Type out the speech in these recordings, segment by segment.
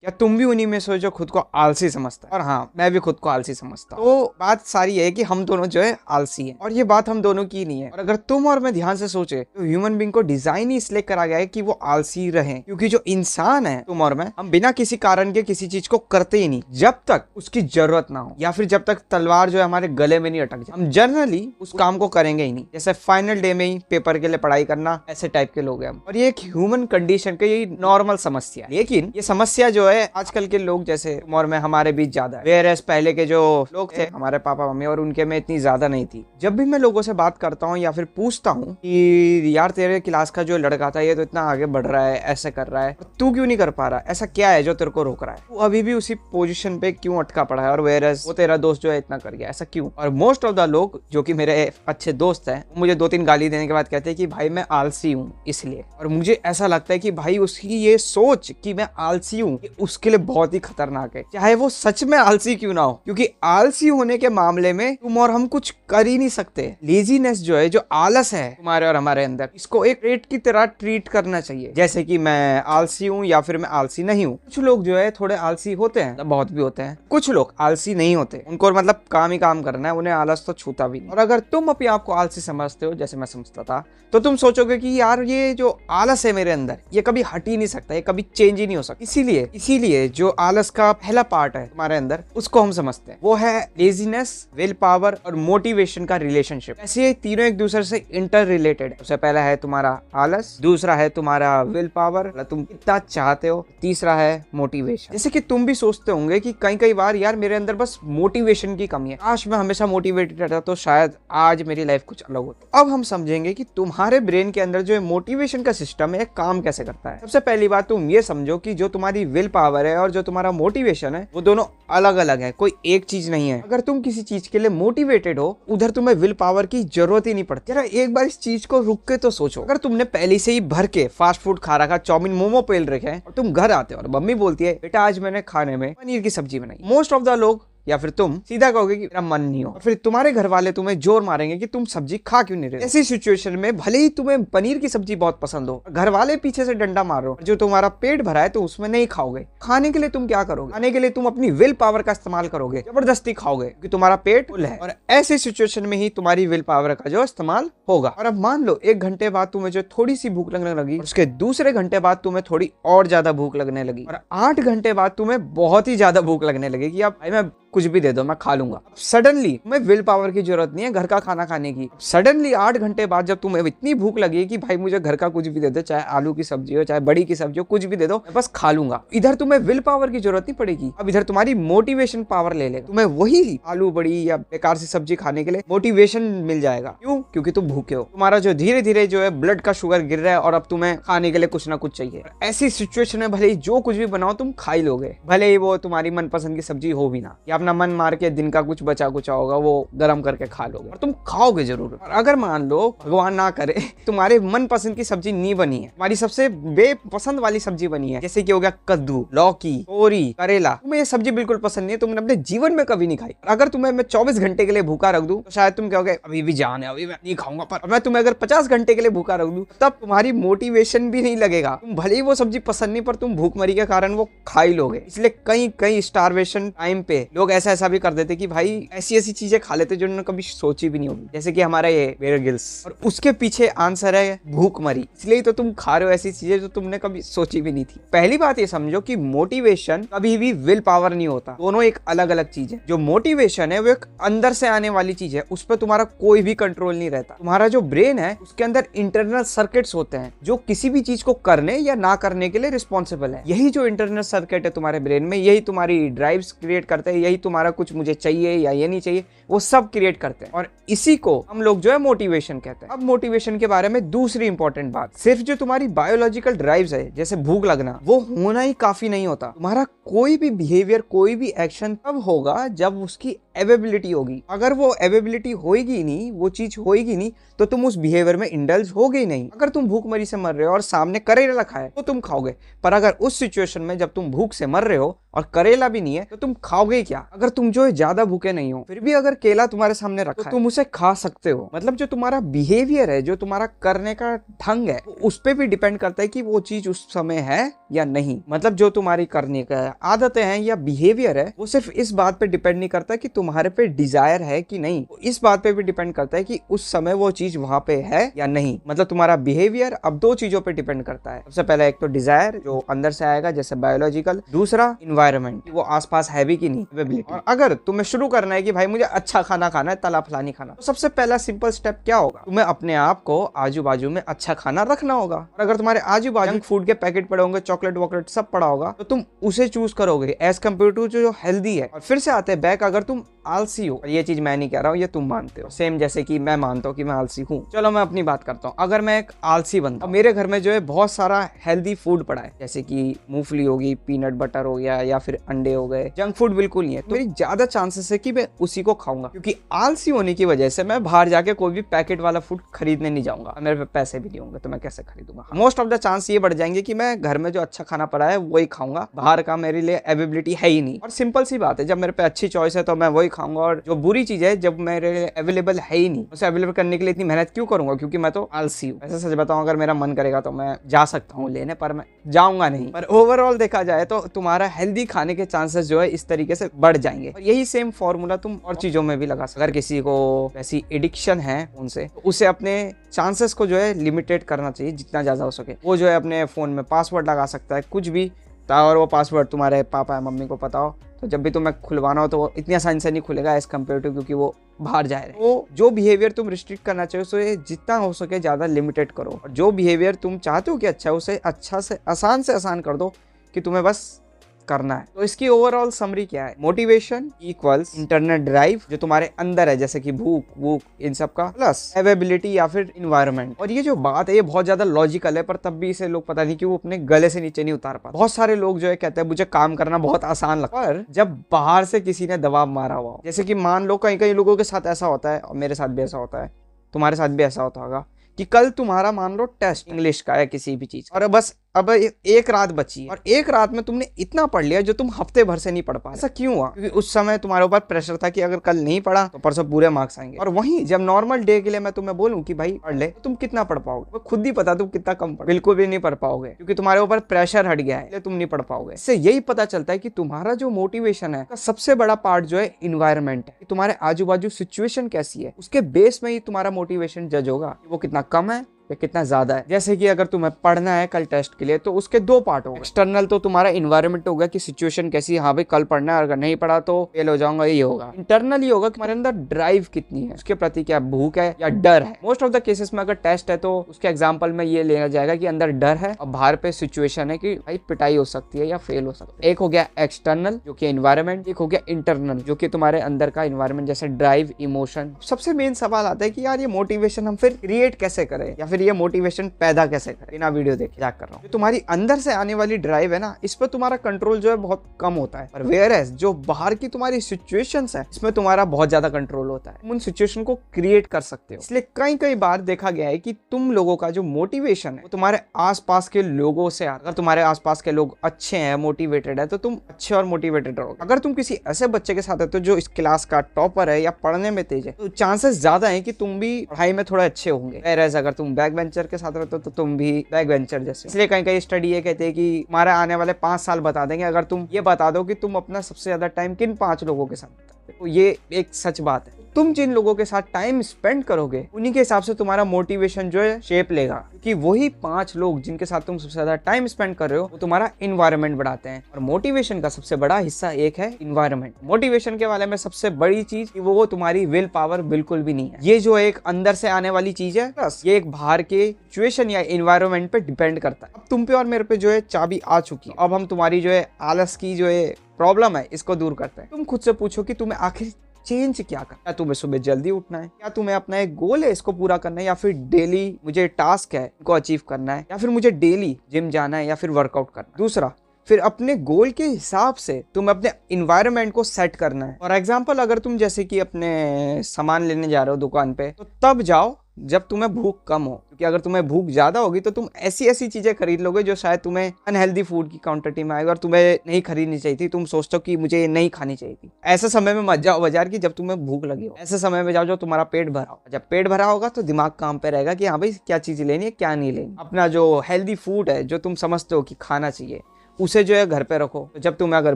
या तुम भी उन्हीं में से हो जो खुद को आलसी समझता है? और हाँ, मैं भी खुद को आलसी समझता हूँ। तो बात सारी है कि हम दोनों जो है आलसी हैं, और ये बात हम दोनों की नहीं है। और अगर तुम और मैं ध्यान से सोचे तो ह्यूमन बीइंग को डिजाइन ही इसलिए करा गया है कि वो आलसी रहे, क्योंकि जो इंसान है, तुम और मैं, हम बिना किसी कारण के किसी चीज को करते ही नहीं जब तक उसकी जरूरत ना हो, या फिर जब तक तलवार जो है हमारे गले में नहीं अटक जाए। हम जनरली उस काम को करेंगे ही नहीं। जैसे फाइनल डे में ही पेपर के लिए पढ़ाई करना, ऐसे टाइप के लोग हैं हम। और ये एक ह्यूमन कंडीशन का यही नॉर्मल समस्या है। लेकिन ये समस्या जो है आजकल के लोग जैसे तुम और मैं, हमारे बीच ज्यादा है। वेयरएज़ पहले के जो लोग थे, हमारे पापा मम्मी, और उनके में इतनी ज्यादा नहीं थी। जब भी मैं लोगों से बात करता हूँ या फिर पूछता हूँ कि यार तेरे क्लास का जो लड़का था ये तो इतना आगे बढ़ रहा है, ऐसे कर रहा है, तू क्यों नहीं कर पा रहा, ऐसा क्या है जो तेरे को रोक रहा है, तू अभी भी उसी पोजीशन पे क्यों अटका पड़ा है, और वेयरएज़ वो तेरा दोस्त जो है इतना कर गया, ऐसा क्यों? और मोस्ट ऑफ द लोग जो कि मेरे अच्छे दोस्त हैं, मुझे 2-3 गाली देने के बाद कहते हैं कि भाई मैं आलसी हूँ इसलिए। और मुझे ऐसा लगता है कि भाई उसकी ये सोच कि मैं आलसी हूँ, उसके लिए बहुत ही खतरनाक है, चाहे वो सच में आलसी क्यों ना हो। क्योंकि आलसी होने के मामले में तुम और हम कुछ कर ही नहीं सकते। लेजीनेस जो है, जो आलस है तुम्हारे और हमारे अंदर, इसको एक ट्रेट की तरह ट्रीट करना चाहिए, जैसे कि मैं आलसी हूँ या फिर मैं आलसी नहीं हूँ। कुछ लोग जो है थोड़े आलसी होते हैं, बहुत भी होते हैं। कुछ लोग आलसी नहीं होते, उनको मतलब काम ही काम करना है, उन्हें आलस तो छूता भी नहीं। और अगर तुम अपने आप को आलसी समझते हो, जैसे मैं समझता था, तो तुम सोचोगे कि यार ये जो आलस है मेरे अंदर, ये कभी हट ही नहीं सकता, ये कभी चेंज ही नहीं हो सकता। इसीलिए जो आलस का पहला पार्ट है तुम्हारे अंदर, उसको हम समझते हैं, वो है लेजीनेस, विल पावर और मोटिवेशन का रिलेशनशिप। ऐसे ये तीनों एक दूसरे से इंटर रिलेटेड है। सबसे पहला है तुम्हारा आलस, दूसरा है तुम्हारा विल पावर, तुम कितना चाहते हो, तीसरा है मोटिवेशन। जैसे कि तुम भी सोचते होंगे कि कई बार यार मेरे अंदर बस मोटिवेशन की कमी है, काश मैं हमेशा मोटिवेटेड रहता तो शायद आज मेरी लाइफ कुछ अलग होती। अब हम समझेंगे कि तुम्हारे ब्रेन के अंदर जो मोटिवेशन का सिस्टम है काम कैसे करता है। सबसे पहली बात तुम ये समझो कि जो तुम्हारी विल पावर है और जो तुम्हारा मोटिवेशन है, वो दोनों अलग अलग है, कोई एक चीज नहीं है। अगर तुम किसी चीज के लिए मोटिवेटेड हो, उधर तुम्हें विल पावर की जरूरत ही नहीं पड़ती। जरा एक बार इस चीज को रुक के तो सोचो। अगर तुमने पहले से ही भर के फास्ट फूड खा रखा, चाउमीन मोमो पेल रखे हैं, और तुम घर आते हो और मम्मी बोलती है बेटा आज मैंने खाने में पनीर की सब्जी बनाई, मोस्ट ऑफ द लोग या फिर तुम सीधा कहोगे कि मेरा मन नहीं हो, और फिर तुम्हारे घर वाले तुम्हें जोर मारेंगे कि तुम सब्जी खा क्यों नहीं रहे। ऐसी सिचुएशन में भले ही तुम्हें पनीर की सब्जी बहुत पसंद हो, घर वाले पीछे से डंडा मार रहे हो, जो तुम्हारा पेट भरा है तो उसमें नहीं खाओगे। खाने के लिए तुम क्या करोगे? खाने के लिए तुम अपनी विल पावर का इस्तेमाल करोगे, जबरदस्ती खाओगे क्योंकि तुम्हारा पेट फुल है। और ऐसी सिचुएशन में ही तुम्हारी विल पावर का जो इस्तेमाल होगा। और अब मान लो 1 घंटे बाद तुम्हें जो थोड़ी सी भूख लगने लगी, उसके दूसरे घंटे बाद तुम्हें थोड़ी और ज्यादा भूख लगने लगी, और 8 घंटे बाद तुम्हें बहुत ही ज्यादा भूख लगने लगी कि अब भाई मैं कुछ भी दे दो मैं खा लूंगा। सडनली तुम्हें विल पावर की जरूरत नहीं है घर का खाना खाने की। सडनली 8 घंटे बाद जब तुम्हें इतनी भूख लगी कि भाई मुझे घर का कुछ भी दे दो, चाहे आलू की सब्जी हो, चाहे बड़ी की सब्जी हो, कुछ भी दे दो मैं बस खा लूंगा, इधर तुम्हें विल पावर की जरूरत नहीं पड़ेगी। अब इधर तुम्हारी मोटिवेशन पावर ले लेगा, तुम्हें वही आलू बड़ी या बेकार सी सब्जी खाने के लिए मोटिवेशन मिल जाएगा। क्यों? क्योंकि तुम भूखे हो, तुम्हारा जो धीरे धीरे जो है ब्लड का शुगर गिर रहा है और अब तुम्हें खाने के लिए कुछ ना कुछ चाहिए। ऐसी सिचुएशन में भले ही जो कुछ भी बनाओ तुम खा ही लोगे, भले ही वो तुम्हारी मनपसंद की सब्जी हो भी ना, या अपना मन मार के दिन का कुछ बचा कुचा होगा वो गर्म करके खा लोगे, और तुम खाओगे जरूर। और अगर मान लो भगवान ना करे तुम्हारे मनपसंद की सब्जी नहीं बनी है, तुम्हारी सबसे बेपसंद वाली सब्जी बनी है, जैसे कि हो गया कद्दू, लौकी, तोरी, करेला, तुम्हें ये सब्जी बिल्कुल पसंद नहीं है, तुमने अपने जीवन में कभी नहीं खाई। अगर तुम्हें मैं 24 घंटे के लिए भूखा रख दूं तो शायद तुम कहोगे अभी भी जान है, अभी मैं नहीं खाऊंगा। पर मैं तुम्हें अगर 50 घंटे के लिए भूखा रख दूं तब तुम्हारी मोटिवेशन भी नहीं लगेगा, तुम भले ही वो सब्जी पसंद नहीं पर तुम भूखमरी के कारण वो खा ही लोगे। इसलिए कई स्टारवेशन टाइम पे लोग ऐसा भी कर देते कि भाई ऐसी ऐसी चीजें खा लेते जो उन्होंने कभी सोची भी नहीं होगी, जैसे कि हमारा ये बेयर ग्रिल्स, और उसके पीछे आंसर है भूखमरी। इसलिए तो तुम खा रहे हो ऐसी चीजें जो तुमने कभी सोची भी नहीं थी। पहली बात ये समझो कि मोटिवेशन कभी भी विल पावर नहीं होता, दोनों एक अलग अलग चीज है। जो मोटिवेशन है वो एक अंदर से आने वाली चीज है, उस पर तुम्हारा कोई भी कंट्रोल नहीं रहता। तुम्हारा जो ब्रेन है उसके अंदर इंटरनल सर्किट्स होते हैं जो किसी भी चीज को करने या ना करने के लिए रिस्पॉन्सिबल है। यही जो इंटरनल सर्किट है तुम्हारे ब्रेन में, यही तुम्हारी ड्राइव्स क्रिएट करते हैं, यही तुम्हारा कुछ मुझे चाहिए या ये नहीं चाहिए वो सब क्रिएट करते हैं, और इसी को हम लोग जो है मोटिवेशन कहते हैं। अब मोटिवेशन के बारे में दूसरी इंपॉर्टेंट बात, सिर्फ जो तुम्हारी बायोलॉजिकल ड्राइव्स है जैसे भूख लगना, वो होना ही काफी नहीं होता। तुम्हारा कोई भी बिहेवियर, कोई भी एक्शन तब होगा जब उसकी अवेबिलिटी होगी। अगर वो अवेबिलिटी होगी नहीं, वो चीज होगी नहीं, तो तुम उस बिहेवियर में इंडल्ज होगे ही नहीं। अगर तुम भूखमरी से मर रहे हो और सामने करेला खाए तो तुम खाओगे, पर अगर उस सिचुएशन में जब तुम भूख से मर रहे हो और करेला भी नहीं है तो तुम खाओगे क्या? अगर तुम जो है ज्यादा भूखे नहीं हो फिर भी अगर केला तुम्हारे सामने रखा तो तुम उसे खा सकते हो। मतलब जो तुम्हारा बिहेवियर है, जो तुम्हारा करने का ढंग है, उस पर भी डिपेंड करता है कि वो चीज उस समय है या नहीं। मतलब जो तुम्हारी करने का आदतें हैं या बिहेवियर है वो सिर्फ इस बात पे डिपेंड नहीं करता कि तुम्हारे पे डिजायर है कि नहीं, इस बात पे भी डिपेंड करता है कि उस समय वो चीज वहां पे है या नहीं। मतलब तुम्हारा बिहेवियर अब दो चीजों पे डिपेंड करता है। सबसे पहले एक तो डिजायर जो अंदर से आएगा जैसे बायोलॉजिकल, दूसरा इन्वायरमेंट वो आसपास है भी कि नहीं, अवेलेबिलिटी। और अगर तुम्हें शुरू करना है कि भाई मुझे अच्छा खाना खाना है, तला फलानी खाना, तो सबसे पहला सिंपल स्टेप क्या होगा? तुम्हें अपने आप को आजू बाजू में अच्छा खाना रखना होगा। और अगर तुम्हारे आजू बाजू जंक फूड के पैकेट पड़े होंगे, चॉकलेट वॉकलेट सब पड़ा होगा, तो तुम उसे चूज करोगे एज कम्पेयर टू जो हेल्दी है। और फिर से आते हैं बैक, अगर तुम आलसी हो, ये चीज मैं नहीं कह रहा हूँ, ये तुम मानते हो, सेम जैसे कि मैं मानता हूँ कि मैं आलसी हूँ। चलो मैं अपनी बात करता हूँ। अगर मैं एक आलसी बनता हूँ, मेरे घर में जो है बहुत सारा हेल्दी फूड पड़ा है, जैसे कि मूंगफली होगी, पीनट बटर हो गया, या फिर अंडे हो गए, जंक फूड बिल्कुल नहीं है, तो मेरी ज्यादा चांसेस है कि मैं उसी को खाऊंगा। क्योंकि आलसी होने की वजह से मैं बाहर जाके कोई भी पैकेट वाला फूड खरीदने नहीं जाऊंगा, मेरे पे पैसे भी नहीं होंगे तो मैं कैसे खरीदूंगा। मोस्ट ऑफ द चांस ये बढ़ जाएंगे कि मैं घर में जो अच्छा खाना पड़ा है वही खाऊंगा, बाहर का मेरे लिए अवेलेबिलिटी है ही नहीं। और सिंपल सी बात है, जब मेरे पे अच्छी चॉइस है तो मैं वही खाऊंगा, और जो बुरी चीज है जब मेरे लिए अवेलेबल है ही नहीं, उसे अवेलेबल करने के लिए इतनी मेहनत क्यों करूंगा? क्योंकि मैं तो आलसी हूँ। ऐसा सच बताऊं, अगर मेरा मन करेगा तो मैं जा सकता हूँ लेने, पर मैं जाऊंगा नहीं। पर ओवरऑल देखा जाए तो तुम्हारा हेल्दी खाने के चांसेस जो है इस तरीके से बढ़ जाएंगे। और यही सेम फॉर्मूला तुम और चीजों में भी लगा सकते। अगर किसी को ऐसी एडिक्शन है उनसे, तो उसे अपने चांसेस को जो है लिमिटेड करना चाहिए जितना ज्यादा हो सके। वो जो है अपने फोन में पासवर्ड लगा सकता है कुछ भी, और वो पासवर्ड तुम्हारे पापा या मम्मी को पता हो, तो जब भी तुम्हें खुलवाना हो तो वो इतनी आसानी से नहीं खुलेगा एज कम्पेयर टू, क्योंकि वो बाहर जा रहे हैं। वो जो बिहेवियर तुम रिस्ट्रिक्ट करना चाहिए उसे जितना हो सके ज्यादा लिमिटेड करो, और जो बिहेवियर तुम चाहते हो कि अच्छा, उसे अच्छा से आसान कर दो कि तुम्हें बस करना है। तो इसकी ओवरऑल समरी क्या है? मोटिवेशन इक्वल्स इंटरनल ड्राइव जो तुम्हारे अंदर है, जैसे कि भूख वूख इन सब का, प्लस अवेलेबिलिटी या फिर इन्वायरमेंट। और ये जो बात है ये बहुत ज्यादा लॉजिकल है, पर तब भी इसे लोग पता नहीं क्यों अपने गले से नीचे नहीं उतार पाते। बहुत सारे लोग जो है कहते हैं मुझे काम करना बहुत आसान लगता है, पर जब बाहर से किसी ने दबाव मारा हुआ, जैसे कि मान लो कई कई लोगों के साथ ऐसा होता है, और मेरे साथ भी ऐसा होता है, तुम्हारे साथ भी ऐसा होता होगा, कि कल तुम्हारा मान लो टेस्ट इंग्लिश का है किसी भी चीज, और बस अब एक रात बची है, और एक रात में तुमने इतना पढ़ लिया जो तुम हफ्ते भर से नहीं पढ़ पाए। ऐसा क्यों हुआ? क्योंकि उस समय तुम्हारे ऊपर प्रेशर था कि अगर कल नहीं पढ़ा तो परसों पूरे मार्क्स आएंगे। और वहीं जब नॉर्मल डे के लिए मैं तुम्हें बोलूं कि भाई पढ़ ले, तो तुम कितना पढ़ पाओगे? वो खुद ही पता तुम कितना कम पढ़, बिल्कुल भी नहीं पढ़ पाओगे, क्योंकि तुम्हारे ऊपर प्रेशर हट गया है, इसलिए तुम नहीं पढ़ पाओगे। इससे यही पता चलता है कि तुम्हारा जो मोटिवेशन है सबसे बड़ा पार्ट जो है इन्वायरमेंट है। तुम्हारे आजू बाजू सिचुएशन कैसी है, उसके बेस में ही तुम्हारा मोटिवेशन जज होगा, वो कितना कम है या कितना ज्यादा है। जैसे कि अगर तुम्हें पढ़ना है कल टेस्ट के लिए, तो उसके दो पार्ट हो गए। एक्सटर्नल तो तुम्हारा इन्वायरमेंट हो गया कि सिचुएशन कैसी है, हाँ भाई कल पढ़ना है, अगर नहीं पढ़ा तो फेल हो जाऊंगा, ये होगा। इंटरनल ये होगा कि तुम्हारे अंदर ड्राइव कितनी है, उसके प्रति क्या भूख है या डर है। मोस्ट ऑफ द केसेस में अगर टेस्ट है तो उसके एग्जाम्पल में ये लेना जाएगा कि अंदर डर है और बाहर पे सिचुएशन है कि भाई पिटाई हो सकती है या फेल हो सकती है। एक हो गया एक्सटर्नल जो कि एनवायरमेंट, एक हो गया इंटरनल जो कि तुम्हारे अंदर का एनवायरमेंट, जैसे ड्राइव, इमोशन। सबसे मेन सवाल आता है कि यार ये मोटिवेशन हम फिर क्रिएट कैसे करें, या फिर ये मोटिवेशन पैदा कैसे करें। बिना वीडियो देखे क्या कर रहा हूँ, जो तुम्हारी अंदर से आने वाली ड्राइव है ना, इस पर तुम्हारा कंट्रोल जो है बहुत कम होता है। और वेयर एज जो बाहर की तुम्हारी सिचुएशंस है, इसमें तुम्हारा बहुत ज्यादा कंट्रोल होता है। तुम उन सिचुएशन को क्रिएट कर सकते हो। इसलिए कई कई बार देखा गया है कि तुम लोगों का जो मोटिवेशन है वो तुम्हारे आसपास के लोगों से आता है। अगर तुम्हारे आसपास के लोग अच्छे हैं, मोटिवेटेड है, तो तुम अच्छे और मोटिवेटेड रहोगे। अगर तुम किसी ऐसे बच्चे के साथ है तो जो इस क्लास का टॉपर है या पढ़ने में तेज है, तो चांसेस ज्यादा है कि तुम भी पढ़ाई में थोड़ा अच्छे होंगे। वेयर एज अगर तुम बैक बेंचर के साथ रहते हो तो तुम भी बैक बेंचर जैसे। इसलिए कहीं कहीं स्टडी ये कहते हैं कि हमारे आने वाले 5 साल बता देंगे अगर तुम ये बता दो कि तुम अपना सबसे ज्यादा टाइम किन 5 लोगों के साथ बिताते हो। तो ये एक सच बात है। तुम जिन लोगों के साथ टाइम स्पेंड करोगे उन्हीं के हिसाब से तुम्हारा मोटिवेशन जो है शेप लेगा, क्योंकि वही 5 लोग जिनके साथ तुम सबसे ज्यादा टाइम स्पेंड कर रहे हो वो तुम्हारा इन्वायरमेंट बढ़ाते हैं। और मोटिवेशन का सबसे बड़ा हिस्सा एक है इन्वायरमेंट। मोटिवेशन के बारे में सबसे बड़ी चीज कि वो तुम्हारी विल पावर बिल्कुल भी नहीं है। ये जो एक अंदर से आने वाली चीज है, प्लस ये एक बाहर के सिचुएशन या इन्वायरमेंट पे डिपेंड करता है। अब तुम पे और मेरे पे जो है चाबी आ चुकी है। अब हम तुम्हारी जो है आलस की जो है प्रॉब्लम है इसको दूर करते हैं। तुम खुद से पूछो कि तुम्हें आखिर चेंज क्या करना है। तुम्हें सुबह जल्दी उठना है, क्या तुम्हें अपना एक गोल है इसको पूरा करना है, या फिर डेली मुझे टास्क है इनको अचीव करना है, या फिर मुझे डेली जिम जाना है या फिर वर्कआउट करना है। दूसरा, फिर अपने गोल के हिसाब से तुम अपने इन्वायरमेंट को सेट करना है। फॉर एग्जाम्पल अगर तुम जैसे कि अपने सामान लेने जा रहे हो दुकान पे, तो तब जाओ जब तुम्हें भूख कम हो, क्योंकि अगर तुम्हें भूख ज्यादा होगी तो तुम ऐसी ऐसी चीजें खरीद लोगे जो शायद तुम्हें अनहेल्दी फूड की क्वांटिटी में आएगा और तुम्हें नहीं खरीदनी चाहिए थी। तुम सोचते हो कि मुझे ये नहीं खानी चाहिए थी। ऐसे समय में मत जाओ बाजार की जब तुम्हें भूख लगी हो। ऐसे समय में जाओ जो तुम्हारा पेट भरा हो। जब पेट भरा होगा तो दिमाग काम पे रहेगा कि हाँ भाई क्या चीज लेनी है क्या नहीं लेनी। अपना जो हेल्दी फूड है जो तुम समझते हो कि खाना चाहिए उसे जो है घर पे रखो। तो जब तुम्हें अगर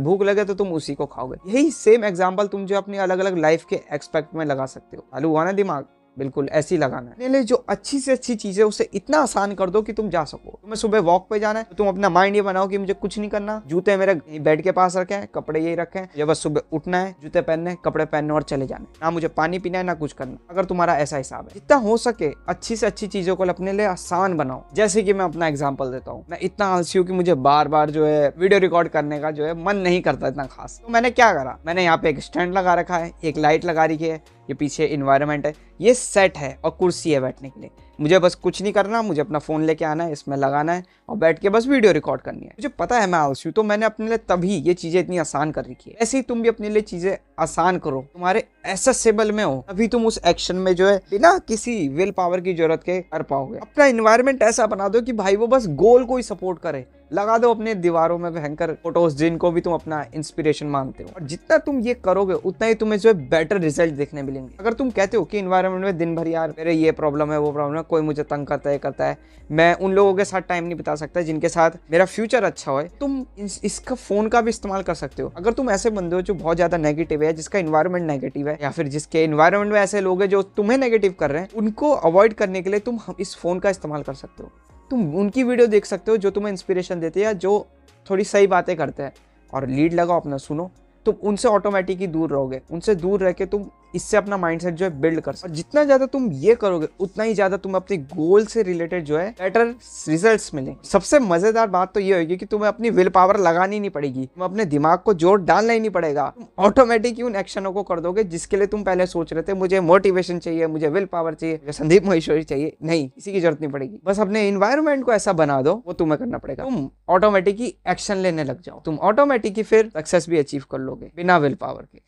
भूख लगे तो तुम उसी को खाओगे। यही सेम एग्जांपल तुम जो अपनी अलग अलग लाइफ के एक्सपेक्ट में लगा सकते हो। चालू हुआ ना दिमाग, बिल्कुल ऐसे ही लगाना है। अपने लिए जो अच्छी से अच्छी चीजें उसे इतना आसान कर दो कि तुम जा सको। तुम्हें सुबह वॉक पे जाना है तो तुम अपना माइंड ये बनाओ कि मुझे कुछ नहीं करना, जूते मेरे बेड के पास रखे हैं, कपड़े यही रखे हैं, मुझे बस सुबह उठना है, जूते पहनने, कपड़े पहनने और चले जाना, ना मुझे पानी पीना है ना कुछ करना। अगर तुम्हारा ऐसा हिसाब है, जितना हो सके अच्छी से अच्छी चीजों को अपने लिए आसान बनाओ। जैसे कि मैं अपना एग्जाम्पल देता हूँ, मैं इतना आलसी हूँ कि मुझे बार बार जो है वीडियो रिकॉर्ड करने का जो है मन नहीं करता इतना खास। तो मैंने क्या करा, मैंने यहाँ पे एक स्टैंड लगा रखा है, एक लाइट लगा रखी है, ये पीछे इन्वायरमेंट है, ये सेट है और कुर्सी है बैठने के लिए। मुझे बस कुछ नहीं करना, मुझे अपना फोन लेके आना है, इसमें लगाना है और बैठ के बस वीडियो रिकॉर्ड करनी है। मुझे पता है मैं आलसी हूँ तो मैंने अपने लिए तभी ये चीजें इतनी आसान कर रखी है। ऐसे ही तुम भी अपने लिए चीजें आसान करो, तुम्हारे एसेसिबल में हो, तभी तुम उस एक्शन में जो है बिना किसी विल पावर की जरूरत के कर पाओगे। अपना इन्वायरमेंट ऐसा बना दो कि भाई वो बस गोल को ही सपोर्ट करे। लगा दो अपने दीवारों में भयंकर फोटोज जिनको भी तुम अपना इंस्पिरेशन मानते हो, और जितना तुम ये करोगे उतना ही तुम्हें जो है बेटर रिजल्ट देखने मिलेंगे। अगर तुम कहते हो कि इन्वायरमेंट में दिन भर यार मेरे ये प्रॉब्लम है वो प्रॉब्लम है, कोई मुझे तंग करता है, मैं उन लोगों के साथ टाइम नहीं बिता सकता जिनके साथ मेरा फ्यूचर अच्छा हो, तुम इसका फोन का भी इस्तेमाल कर सकते हो। अगर तुम ऐसे बंदे हो जो बहुत ज्यादा नेगेटिव है, जिसका इन्वायरमेंट नेगेटिव है, या फिर जिसके इन्वायरमेंट में ऐसे लोग हैं जो तुम्हें नेगेटिव कर रहे हैं, उनको अवॉइड करने के लिए तुम इस फोन का इस्तेमाल कर सकते हो। तुम उनकी वीडियो देख सकते हो जो तुम्हें इंस्पिरेशन देते हैं या जो थोड़ी सही बातें करते हैं, और लीड लगाओ अपना, सुनो। तुम उनसे ऑटोमेटिक ही दूर रहोगे। उनसे दूर रह के तुम इससे अपना माइंडसेट जो है बिल्ड कर सकते हो। और जितना ज्यादा तुम ये करोगे उतना ही ज्यादा तुम अपने गोल से रिलेटेड जो है बेटर रिजल्ट्स मिलेंगे। सबसे मजेदार बात तो ये होगी कि तुम्हें अपनी विल पावर लगानी नहीं पड़ेगी, तुम अपने दिमाग को जोर डालना ही नहीं पड़ेगा। तुम ऑटोमेटिक ही उन एक्शनों को कर दोगे जिसके लिए तुम पहले सोच रहे थे मुझे मोटिवेशन चाहिए, मुझे विल पावर चाहिए, मुझे संदीप महेश्वरी चाहिए। नहीं, किसी की जरूरत नहीं पड़ेगी। बस अपने इन्वायरमेंट को ऐसा बना दो, वो तुम्हें करना पड़ेगा। तुम ऑटोमेटिक ही एक्शन लेने लग जाओ, तुम ऑटोमेटिक ही फिर सक्सेस भी अचीव कर लोगे बिना विल पावर के।